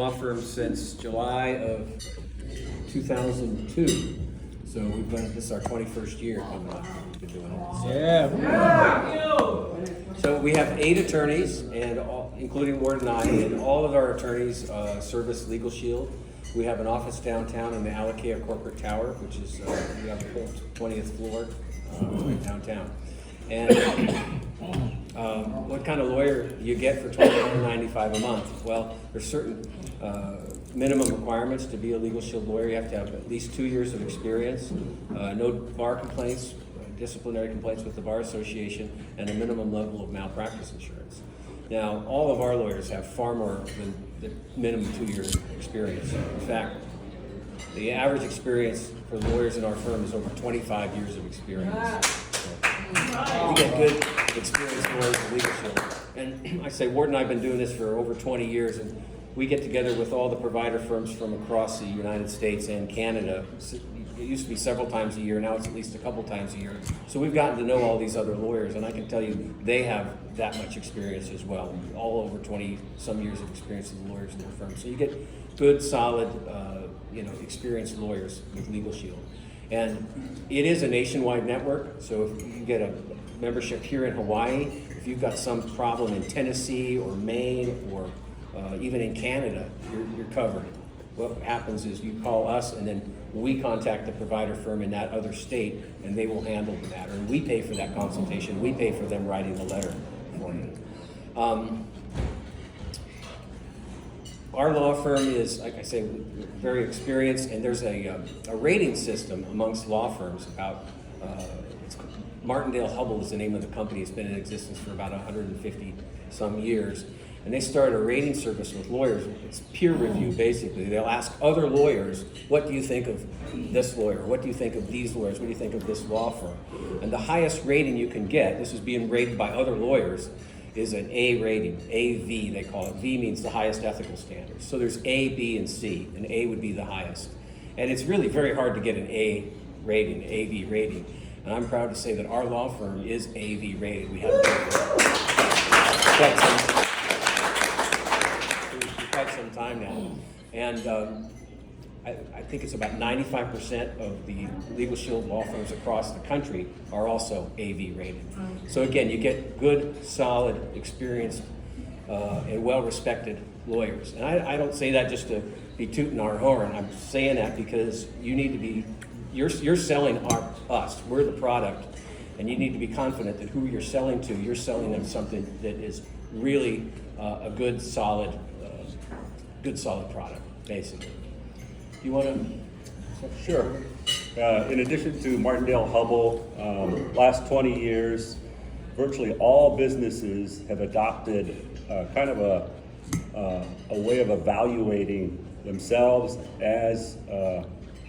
Law firm since July of 2002. So this is our 21st year coming up. We've been doing it. So. Yeah. So we have 8 attorneys, and including Ward and I, and all of our attorneys service Legal Shield. We have an office downtown in the Alakea Corporate Tower, which is we have the whole 20th floor right downtown. And what kind of lawyer you get for $29.95 a month? Well, there's certain minimum requirements to be a Legal Shield lawyer. You have to have at least 2 years of experience, no bar complaints, disciplinary complaints with the Bar Association, and a minimum level of malpractice insurance. Now, all of our lawyers have far more than the minimum 2-year experience. In fact, the average experience for lawyers in our firm is over 25 years of experience. We get good, experienced lawyers in Legal Shield. And I say, Ward and I have been doing this for over 20 years, and we get together with all the provider firms from across the United States and Canada. It used to be several times a year, now it's at least a couple times a year. So we've gotten to know all these other lawyers, and I can tell you they have that much experience as well, all over 20-some years of experience of the lawyers in their firm. So you get good, solid, experienced lawyers with Legal Shield. And it is a nationwide network, so if you get a membership here in Hawaii, if you've got some problem in Tennessee or Maine or even in Canada, you're covered. What happens is you call us, and then we contact the provider firm in that other state, and they will handle the matter. And we pay for that consultation. We pay for them writing the letter for you. Our law firm is, like I say, very experienced, and there's a rating system amongst law firms about, Martindale Hubbell is the name of the company. It's been in existence for about 150 some years. And they started a rating service with lawyers. It's peer review, basically. They'll ask other lawyers, what do you think of this lawyer? What do you think of these lawyers? What do you think of this law firm? And the highest rating you can get, this is being rated by other lawyers, is an A rating, AV they call it. V means the highest ethical standards. So there's A, B, and C, and A would be the highest. And it's really very hard to get an A rating, AV rating. And I'm proud to say that our law firm is AV rated. We have quite some time now. And I think it's about 95% of the Legal Shield law firms across the country are also AV rated. So again, you get good, solid, experienced, and well-respected lawyers. And I don't say that just to be tooting our horn. I'm saying that because you need to be, you're selling us. We're the product. And you need to be confident that who you're selling to, you're selling them something that is really a good, solid product, basically. Do you want to? Sure. In addition to Martindale Hubbell, last 20 years, virtually all businesses have adopted kind of a way of evaluating themselves as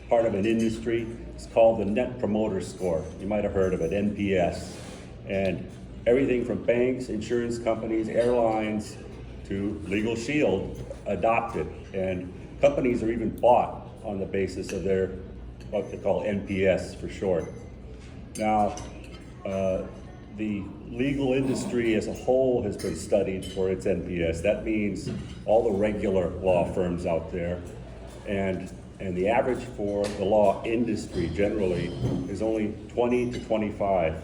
part of an industry. It's called the Net Promoter Score. You might have heard of it, NPS. And everything from banks, insurance companies, airlines, to Legal Shield adopted. And companies are even bought on the basis of their, what they call NPS for short. Now, the legal industry as a whole has been studied for its NPS. That means all the regular law firms out there. And the average for the law industry generally is only 20 to 25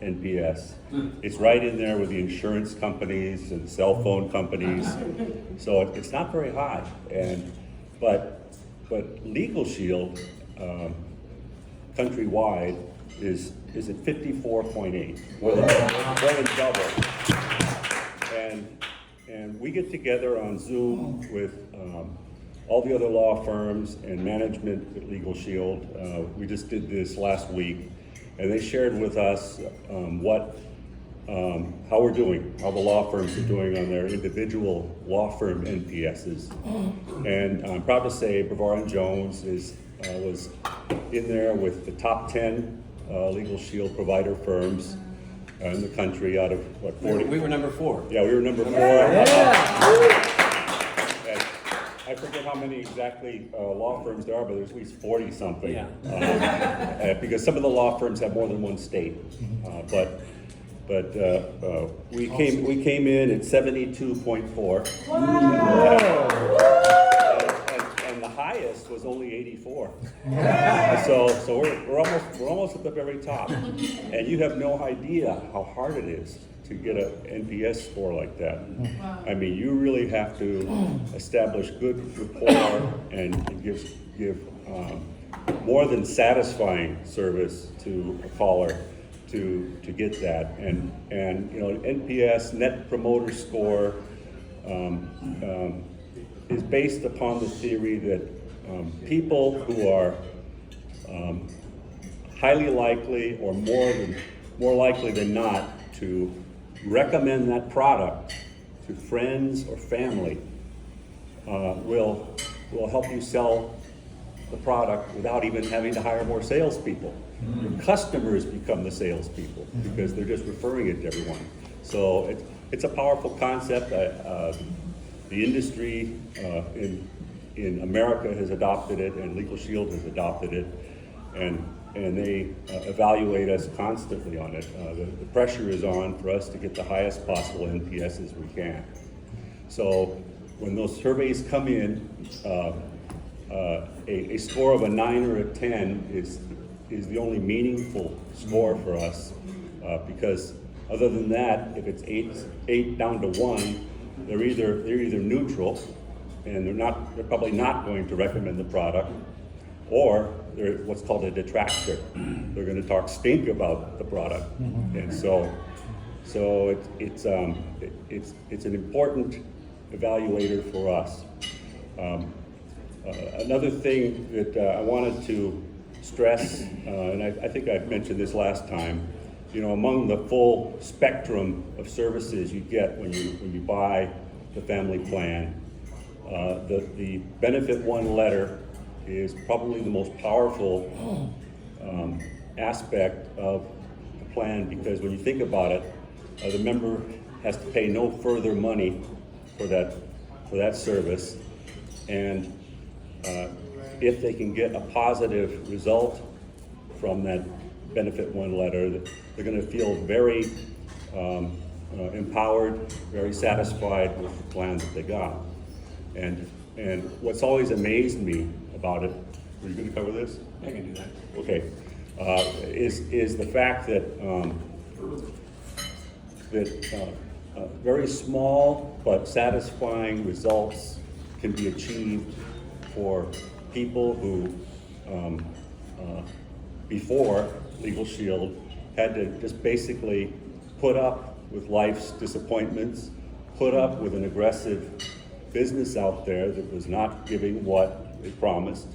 NPS. It's right in there with the insurance companies and cell phone companies. So it's not very high. But Legal Shield countrywide is at 54.8, more than double. And we get together on Zoom with all the other law firms and management at Legal Shield. We just did this last week, and they shared with us how we're doing, how the law firms are doing on their individual law firm NPSs. And I'm proud to say Bervar and Jones was in there with the top 10 Legal Shield provider firms in the country out of what, 40? We were number 4. Yeah, we were number 4. Yeah. I forget how many exactly law firms there are, but there's at least 40 something. Yeah. Because some of the law firms have more than one state. But we came in at 72.4. only 84. So we're almost at the very top, and you have no idea how hard it is to get an NPS score like that. I mean, you really have to establish good rapport and give more than satisfying service to a caller to get that. And you know, NPS, Net Promoter Score, is based upon the theory that people who are highly likely or more likely than not to recommend that product to friends or family will help you sell the product without even having to hire more salespeople. Your customers become the salespeople because they're just referring it to everyone. So it's a powerful concept. The industry in America has adopted it, and Legal Shield has adopted it, and they evaluate us constantly on it. The pressure is on for us to get the highest possible NPSs we can. So when those surveys come in, a score of a 9 or a 10 is the only meaningful score for us, because other than that, if it's eight down to 1, they're either neutral, and they're probably not going to recommend the product, or they're what's called a detractor. They're going to talk stink about the product, and so it's an important evaluator for us. Another thing that I wanted to stress, and I think I mentioned this last time, you know, among the full spectrum of services you get when you buy the family plan, the Benefit One letter is probably the most powerful aspect of the plan, because when you think about it, the member has to pay no further money for that service, and if they can get a positive result from that Benefit One letter, they're going to feel very empowered, very satisfied with the plan that they got. And what's always amazed me about it, are you going to cover this? I can do that. Okay, is the fact that very small but satisfying results can be achieved for people who before Legal Shield had to just basically put up with life's disappointments, put up with an aggressive business out there that was not giving what it promised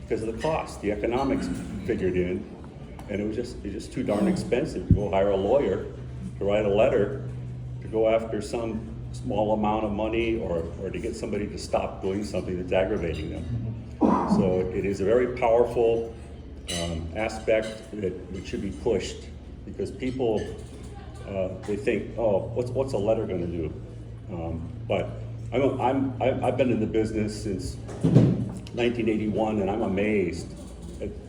because of the cost. The economics figured in, and it was just too darn expensive to go hire a lawyer to write a letter to go after some small amount of money or to get somebody to stop doing something that's aggravating them. So it is a very powerful aspect that should be pushed, because people they think, oh, what's a letter going to do? But I've been in the business since 1981, and I'm amazed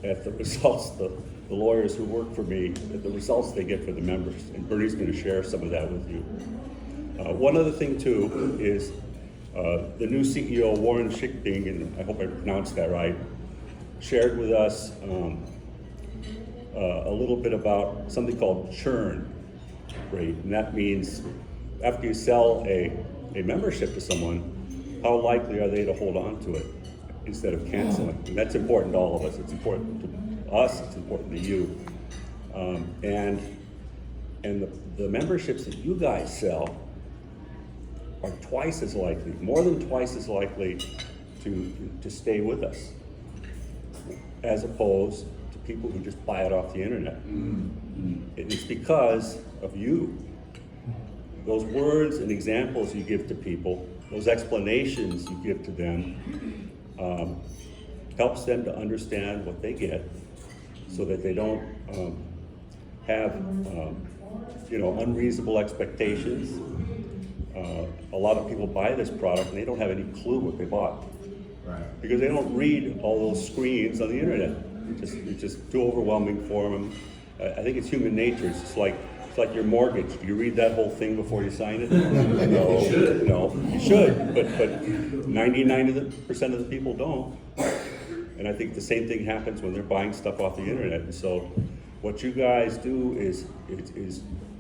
at the results. The lawyers who work for me, at the results they get for the members, and Bernie's going to share some of that with you. One other thing too is the new CEO, Warren Schickting, and I hope I pronounced that right, shared with us a little bit about something called churn rate, and that means after you sell a membership to someone, how likely are they to hold on to it instead of canceling? And that's important to all of us. It's important to us, it's important to you. And the memberships that you guys sell are twice as likely, more than twice as likely to stay with us, as opposed to people who just buy it off the internet. It's because of you. Those words and examples you give to people, those explanations you give to them, helps them to understand what they get, so that they don't have unreasonable expectations. A lot of people buy this product and they don't have any clue what they bought, because they don't read all those screens on the internet. It's just too overwhelming for them. I think it's human nature. It's like your mortgage. Do you read that whole thing before you sign it? No, you should. No, you should, but 99% of the people don't. And I think the same thing happens when they're buying stuff off the internet. And so what you guys do is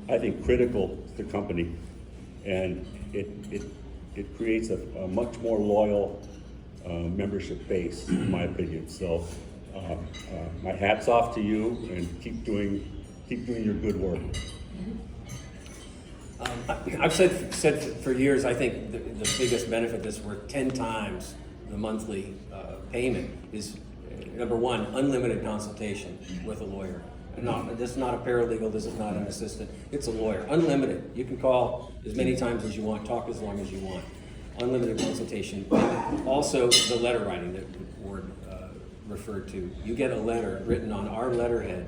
I think, critical to the company. And it creates a much more loyal membership base, in my opinion. So my hat's off to you, and keep doing your good work. I've said for years, I think the biggest benefit that's worth 10 times the monthly payment is, number one, unlimited consultation with a lawyer. This is not a paralegal, this is not an assistant, it's a lawyer, unlimited. You can call as many times as you want, talk as long as you want. Unlimited consultation. And also the letter writing that the board referred to. You get a letter written on our letterhead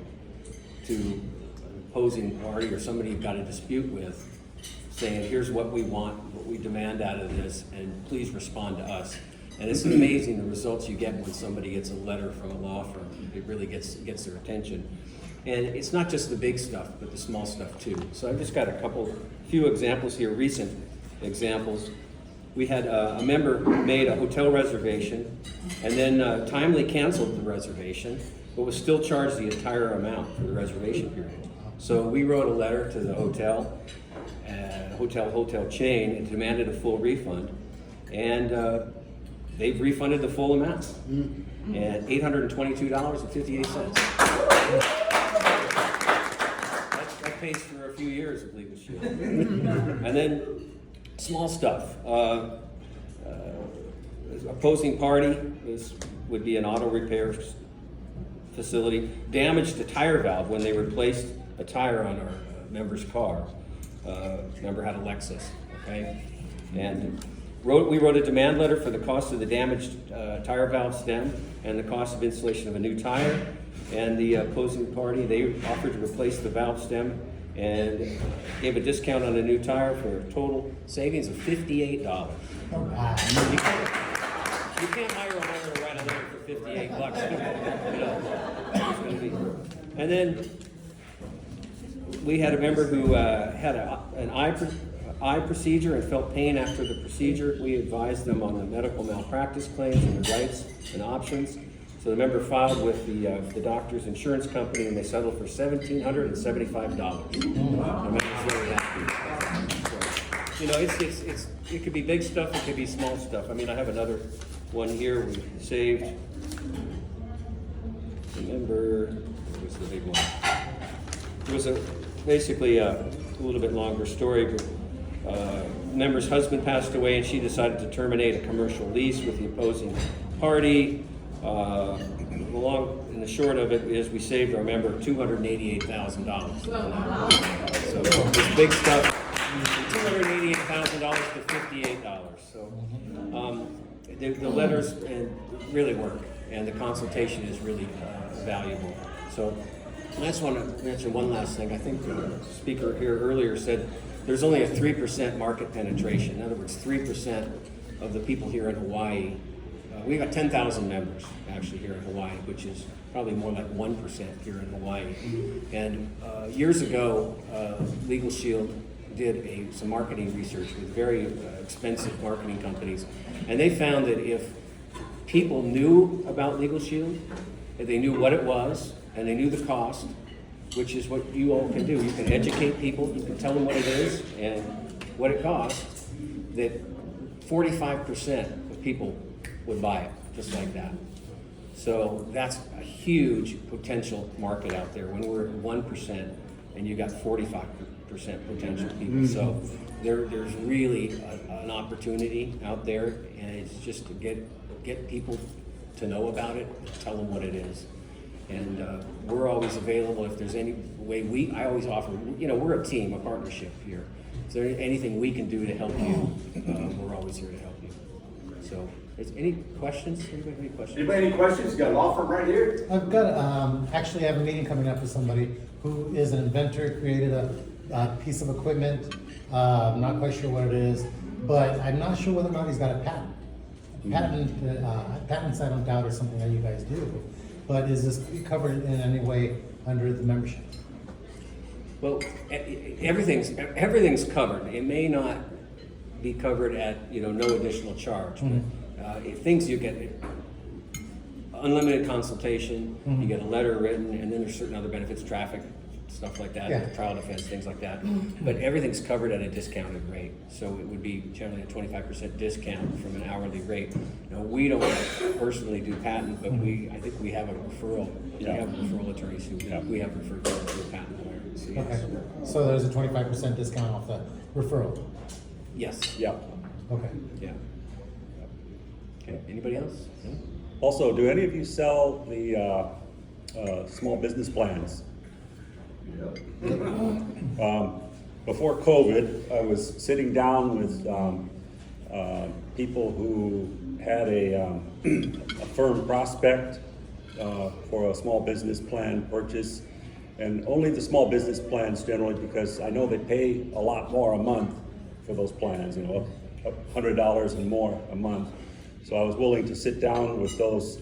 to an opposing party or somebody you've got a dispute with, saying, here's what we want, what we demand out of this, and please respond to us. And it's amazing the results you get when somebody gets a letter from a law firm. It really gets their attention. And it's not just the big stuff, but the small stuff too. So I've just got few examples here, recent examples. We had a member made a hotel reservation and then timely canceled the reservation, but was still charged the entire amount for the reservation period. So we wrote a letter to the hotel chain, and demanded a full refund. And they've refunded the full amount, and $822.58. That pays for a few years of Legal Shield. And then small stuff. Opposing party would be an auto repair facility. Damaged a tire valve when they replaced a tire on our member's car. Member had a Lexus, okay? And we wrote a demand letter for the cost of the damaged tire valve stem and the cost of installation of a new tire. And the opposing party, they offered to replace the valve stem and gave a discount on a new tire for a total savings of $58. You can't hire a lawyer to write a letter for $58. You know, it's gonna be. And then we had a member who had an eye procedure and felt pain after the procedure. We advised them on the medical malpractice claims and their rights and options. So the member filed with the doctor's insurance company, and they settled for $1,775. The member's very happy. So, you know, it could be big stuff, it could be small stuff. I mean, I have another one here. We saved. Remember, what was the big one? It was basically a little bit longer story, but member's husband passed away, and she decided to terminate a commercial lease with the opposing party. The long and the short of it is we saved our member $288,000. So this big stuff, $288,000 to $58. So the letters really work, and the consultation is really valuable. So I just want to mention one last thing. I think the speaker here earlier said there's only a 3% market penetration. In other words, 3% of the people here in Hawaii. We've got 10,000 members actually here in Hawaii, which is probably more like 1% here in Hawaii. And years ago, Legal Shield did some marketing research with very expensive marketing companies, and they found that if people knew about Legal Shield, if they knew what it was, and they knew the cost, which is what you all can do. You can educate people, you can tell them what it is and what it costs, that 45% of people would buy it, just like that. So that's a huge potential market out there when we're at 1% and you got 45% potential people. So there's really an opportunity out there, and it's just to get people to know about it, tell them what it is. And we're always available if there's any way I always offer, you know, we're a team, a partnership here. Is there anything we can do to help you? We're always here to help you. So, any questions? Anybody have any questions? Anybody any questions? You got a law firm right here. I've got, actually I have a meeting coming up with somebody who is an inventor, created a piece of equipment. I'm not quite sure what it is, but I'm not sure whether or not he's got a patent. Patents I don't doubt are something that you guys do. But is this covered in any way under the membership? Well, everything's covered. It may not be covered at no additional charge. But if things you get unlimited consultation, you get a letter written, and then there's certain other benefits, traffic, stuff like that, Yeah. trial defense, things like that. But everything's covered at a discounted rate, so it would be generally a 25% discount from an hourly rate. Now, we don't personally do patent, but I think we have a referral. We Yeah. have referral attorneys who Yeah. we have referred to a patent lawyer. So yes. Okay, so there's a 25% discount off the referral. Yes, Yeah. Okay. yeah. Okay, anybody else? No? Also, do any of you sell the small business plans? Before COVID, I was sitting down with people who had a firm prospect for a small business plan purchase, and only the small business plans generally, because I know they pay a lot more a month for those plans, $100 and more a month. So I was willing to sit down with those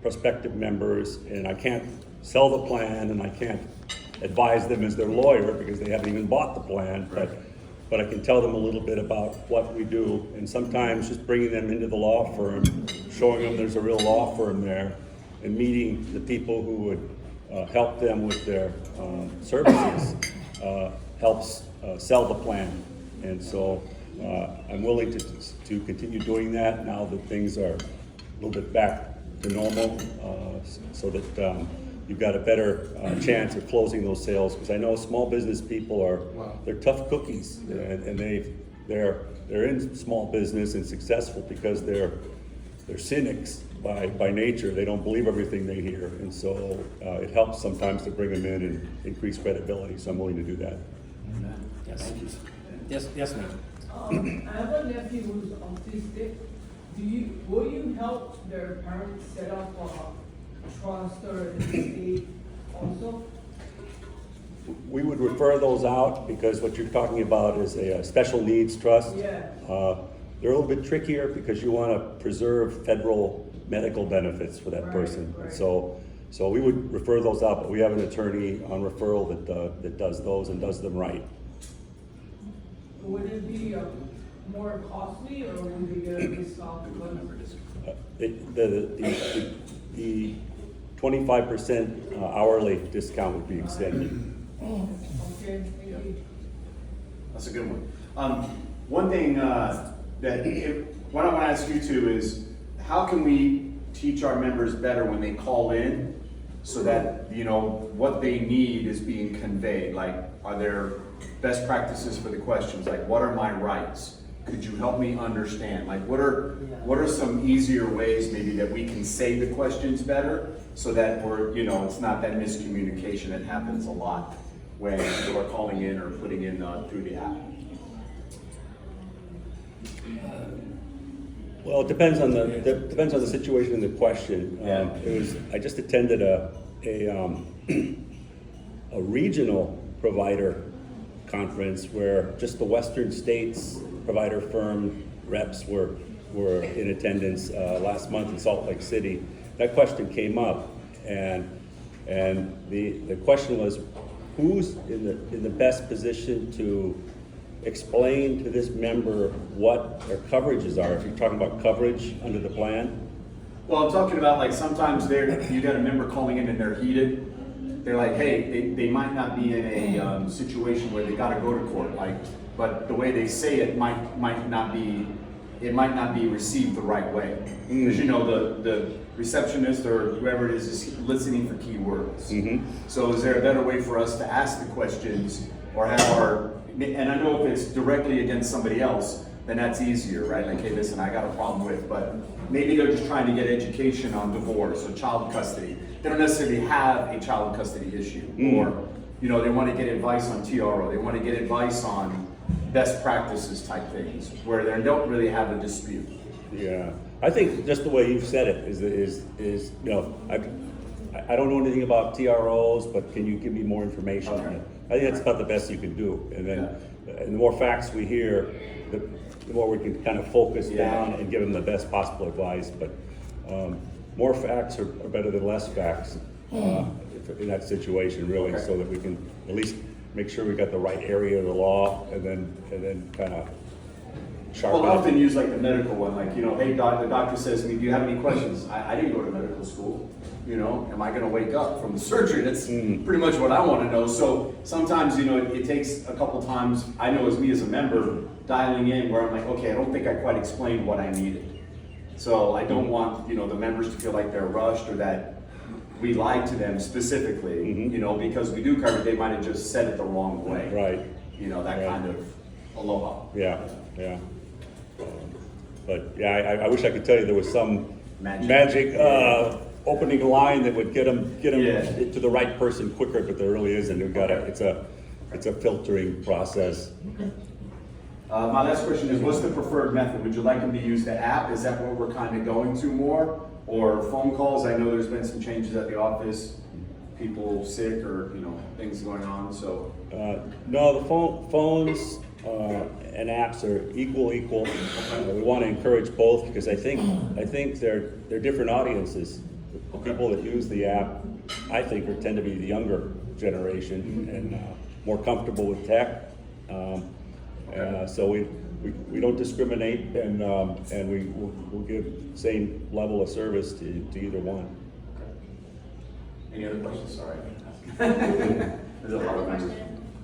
prospective members, and I can't sell the plan and I can't advise them as their lawyer because they haven't even bought the plan, but I can tell them a little bit about what we do, and sometimes just bringing them into the law firm, showing them there's a real law firm there, and meeting the people who would help them with their services helps sell the plan. And so I'm willing to continue doing that now that things are a little bit back to normal, so that you've got a better chance of closing those sales. Because I know small business people they're tough cookies, and they're in small business and successful because they're cynics by nature. They don't believe everything they hear, and so it helps sometimes to bring them in and increase credibility. So I'm willing to do that. Yes, yes, ma'am. I have a nephew who's autistic. Will you help their parents set up a trust or an estate also? We would refer those out because what you're talking about is a special needs trust. Yeah. They're a little bit trickier because you want to preserve federal medical benefits for that Right, person. right. So we would refer those out, but we have an attorney on referral that does those and does them right. Would it be more costly or would you get a discount? The 25% hourly discount would be extended. Okay, thank you. That's a good one. One thing what I want to ask you too is, how can we teach our members better when they call in so that, what they need is being conveyed? Like, are there best practices for the questions? Like, what are my rights? Could you help me understand? Like, what are some easier ways maybe that we can say the questions better so that it's not that miscommunication that happens a lot when people are calling in or putting in through the app? Well, it depends on the situation and the question. I just attended a regional provider conference where just the Western states provider firm reps were in attendance last month in Salt Lake City. That question came up, and the question was, who's in the best position to explain to this member what their coverages are, if you're talking about coverage under the plan? Well, I'm talking about, like, sometimes you got a member calling in and they're heated. They're like, hey, they might not be in a situation where they got to go to court, but the way they say it might not be received the right way. Because the receptionist or whoever it is listening for key words. Mm-hmm. So is there a better way for us to ask the questions or have and I know if it's directly against somebody else, then that's easier, right? Like, hey, listen, I got a problem with, but maybe they're just trying to get education on divorce or child custody. They don't necessarily have a child custody issue, or, they want to get advice on TRO. They want to get advice on best practices type things where they don't really have a dispute. Yeah, I think just the way you've said it is I don't know anything about TROs, but can you give me more information on it? I think that's about the best you can do. And then, and the more facts we hear, the more we can kind of focus down and give them the best possible advice. But more facts are better than less facts in that situation, really, so that we can at least make sure we got the right area of the law, and then kind of sharpen Well, I often it. use like the medical one, like, you know, hey, doc, the doctor says to me, do you have any questions? I didn't go to medical school, you know, am I gonna wake up from the surgery? That's pretty much what I wanna know. So sometimes, you know, it takes a couple times, I know as me as a member, dialing in where I'm like, okay, I don't think I quite explained what I needed. So I don't want, you know, the members to feel like they're rushed or that we lied to them specifically, you know, because we do cover it, they might have just said it the wrong way. Right. You know, that Right. kind of aloha. Yeah, yeah. But yeah, I wish I could tell you there was some Magic. magic opening line that would get them Yeah. to the right person quicker, but there really isn't. We've got it's a filtering process. My last question is, what's the preferred method? Would you like them to use the app? Is that what we're kind of going to more? Or phone calls? I know there's been some changes at the office, people sick or, you know, things going on, so. No, the phones and apps are equal. We want to encourage both because I think they're different audiences. The people that use the app, I think, tend to be the younger generation and more comfortable with tech. So we don't discriminate, and we'll give same level of service to either one. Any other questions? Sorry. There's a lot of members.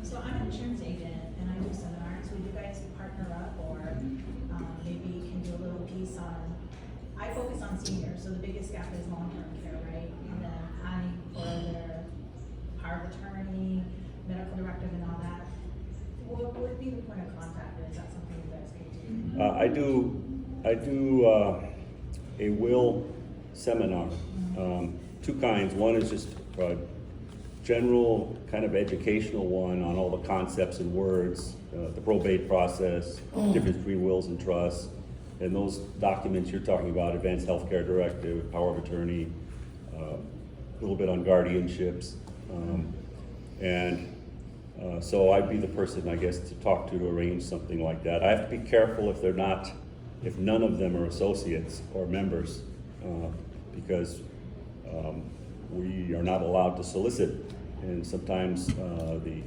So I'm an insurance agent and I do seminars. Would you guys partner up or maybe you can do a little piece on, I focus on seniors, so the biggest gap is long-term care, right? And then planning for their power of attorney, medical directive and all that. What would be the point of contact? Or is that something you guys could do? I do a will seminar, two kinds. One is just a general kind of educational one on all the concepts and words, the probate process, difference between wills and trusts, and those documents you're talking about, advanced healthcare directive, power of attorney, a little bit on guardianships, so I'd be the person, I guess, to talk to arrange something like that. I have to be careful if none of them are associates or members, because we are not allowed to solicit, and sometimes the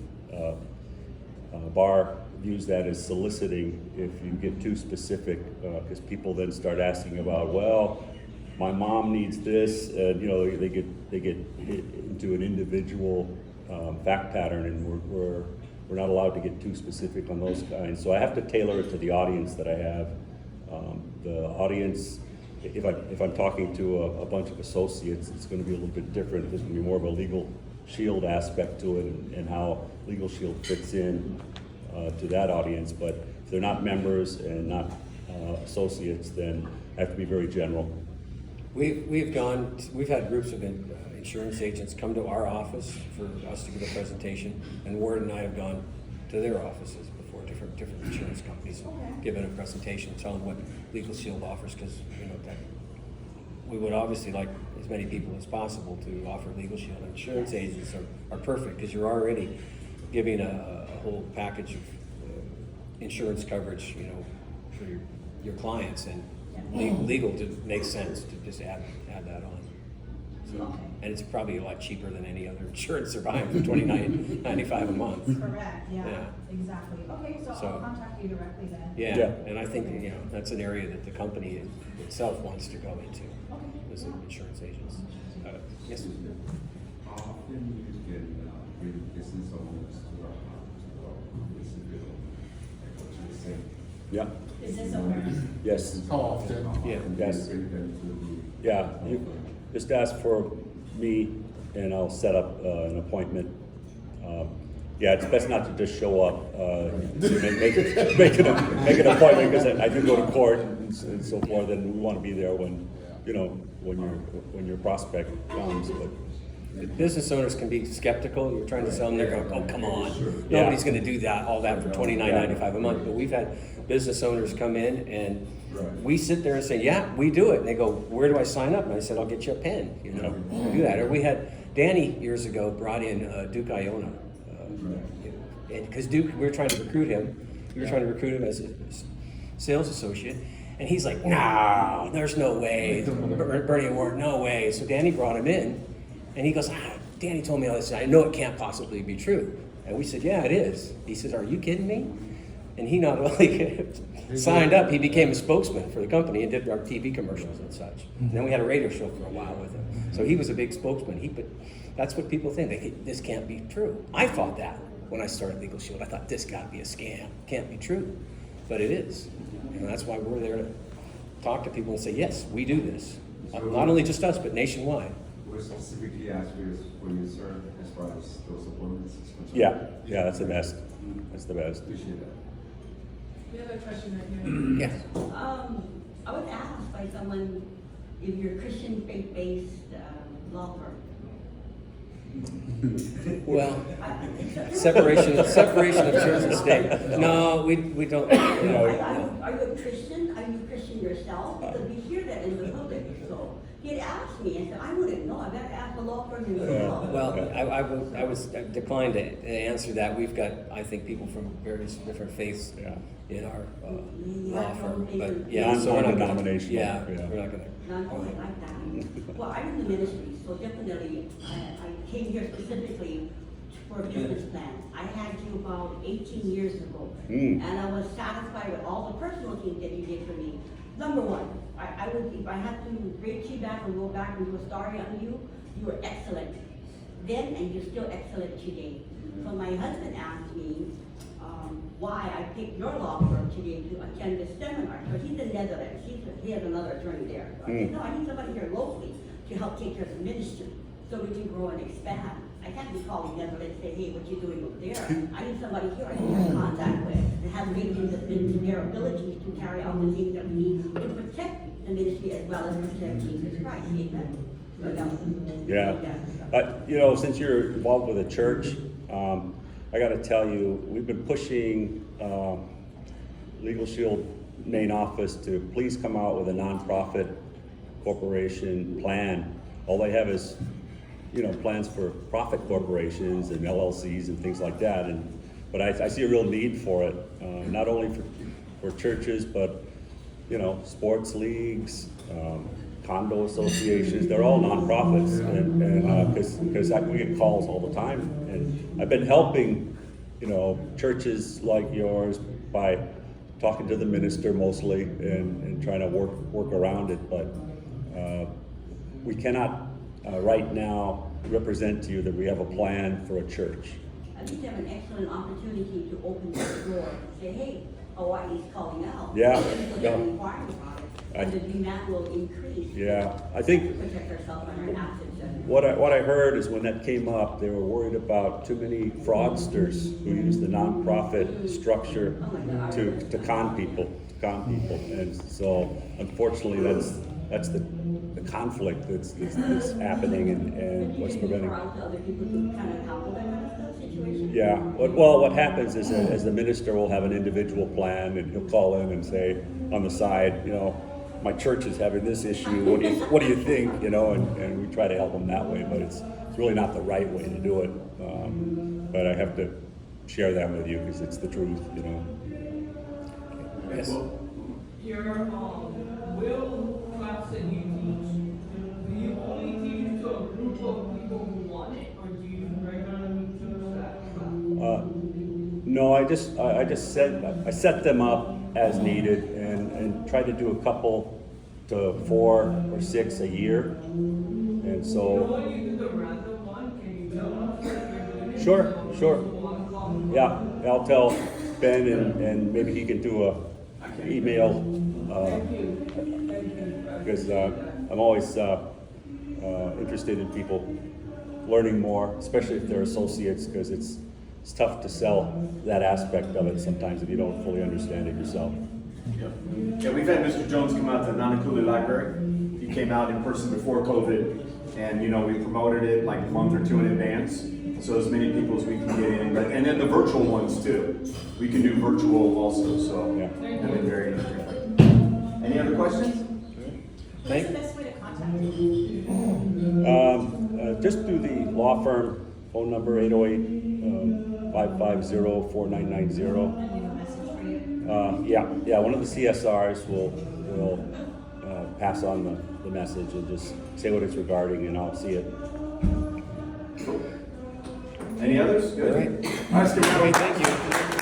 bar views that as soliciting if you get too specific, because people then start asking about, well, my mom needs this, and you know they get into an individual fact pattern, and we're not allowed to get too specific on those kinds. So I have to tailor it to the audience that I have. The audience, if I'm talking to a bunch of associates, it's going to be a little bit different. There's going to be more of a legal shield aspect to it, and how Legal Shield fits in to that audience. But if they're not members and not associates, then I have to be very general. We've had groups of insurance agents come to our office for us to give a presentation, and Ward and I have gone to their offices before, different insurance companies, given a presentation, telling what Legal Shield offers, because you know that we would obviously like as many people as possible to offer Legal Shield. Insurance agents are perfect because you're already giving a whole package of insurance coverage, you know, for your clients, and legal makes sense to just add that on. So, Okay. and it's probably a lot cheaper than any other insurance they're buying for $29.95 a month. Correct, yeah, Yeah. exactly. Okay, so So- I'll contact you directly then. Yeah, and I think, you know, that's an area that the company itself wants to go into, Okay. as insurance agents. Yes? How often do you get bring business owners to this bill? Like what you said? Yeah. Business owners. Yes. How often? Yeah. Yes. Bring them to the. Yeah. You just ask for me, and I'll set up an appointment. Yeah, it's best not to just show up. Make an appointment, because I do go to court and so forth, and we want to be there when, you know, when your prospect comes. But Business owners can be skeptical. You're trying to sell them, they're going, oh, come on. Yeah. Nobody's gonna do all that for $29.95 a month. But we've had business owners come in, and we sit there and say, yeah, we do it. And they go, where do I sign up? And I said, I'll get you a pen, you know, do that. Or we had, Danny years ago brought in Duke Iona. Because Duke, we were trying to recruit him. We were trying to recruit him as a sales associate. And he's like, no, there's no way. Bernie and Ward, no way. So Danny brought him in, and he goes, Danny told me all this. I know it can't possibly be true. And we said, yeah, it is. He says, are you kidding me? And he not only signed up, he became a spokesman for the company and did our TV commercials and such. And then we had a radio show for a while with him. So he was a big spokesman. But that's what people think. This can't be true. I thought that when I started Legal Shield. I thought this got to be a scam. Can't be true. But it is. And that's why we're there to talk to people and say, yes, we do this. Not only just us, but nationwide. What specifically asked you is for you, sir, as far as those appointments is concerned? Yeah, that's the best. That's the best. Appreciate that. We have a question right here. Yes. I was asked by someone if you're Christian faith-based law firm. Well, separation of church and state. No, we don't. Are you a Christian? Are you a Christian yourself? Because we hear that in the public. So he had asked me, and said, I wouldn't know. I better ask the law firm yourself. Well, I declined to answer that. We've got, I think, people from various different faiths in our law firm. But yeah, so we're not gonna, Non-denominational. yeah, Yeah. we're not gonna. Not like that. Well, I'm in the ministry, so definitely I came here specifically for a business plan. I had you about 18 years ago, and I was satisfied with all the personal things that you did for me. Number one, I would, if I had to rate you back and go back and do a story on you, you were excellent then, and you're still excellent today. So my husband asked me why I picked your law firm today to attend this seminar. So he's in Netherlands. He has another attorney there. So I said, no, I need somebody here locally to help take care of the ministry so we can grow and expand. I can't be calling Netherlands and say, hey, what you doing over there? I need somebody here I can have contact with and have meetings that in their abilities to carry out the things that we need to protect the ministry as well as protect Jesus Christ. Amen. So that was- Yeah. Since you're involved with a church, I got to tell you, we've been pushing Legal Shield main office to please come out with a nonprofit corporation plan. All they have is, plans for profit corporations and LLCs and things like that. But I see a real need for it, not only for churches, but sports leagues, condo associations. They're all nonprofits, and because we get calls all the time, and I've been helping churches like yours by talking to the minister mostly and trying to work around it. But we cannot right now represent to you that we have a plan for a church. I think you have an excellent opportunity to open that door and say, hey, Hawaii's calling out. Yeah. People Yeah. are inquiring about it, and the demand will increase. Yeah, I think Protect ourselves and our assets. And what I heard is when that came up, they were worried about too many fraudsters who use the nonprofit structure to con people, and so unfortunately that's the conflict that's happening and what's preventing. Out to other people to kind of handle that kind of stuff, situation. Yeah, well, what happens is as the minister will have an individual plan, and he'll call in and say on the side, my church is having this issue. What do you think? And we try to help them that way, but it's really not the right way to do it. But I have to share that with you because it's the truth. Yes. Your will class that you teach, do you only teach to a group of people who want it, or do you regularly teach that class? No, I set them up as needed and try to do a couple to 4 or 6 a year. And so. When you do the random one, can you tell us that you're doing it? Sure. One call? Yeah, I'll tell Ben and maybe he can do a email. Thank you. Because I'm always interested in people learning more, especially if they're associates, because it's tough to sell that aspect of it sometimes if you don't fully understand it yourself. Yeah, we've had Mr. Jones come out to Nanakuli Library. He came out in person before COVID, and we promoted it like a month or two in advance, so as many people as we can get in. And then the virtual ones too. We can do virtual also. So Yeah. I've been very interested. Any other questions? What's the best way to contact you? Just through the law firm phone number 808-550-4990. And leave a message for you. Yeah, one of the CSRs will pass on the message and just say what it's regarding, and I'll see it. Any others? Good. All right. All right, stick around. Thank you.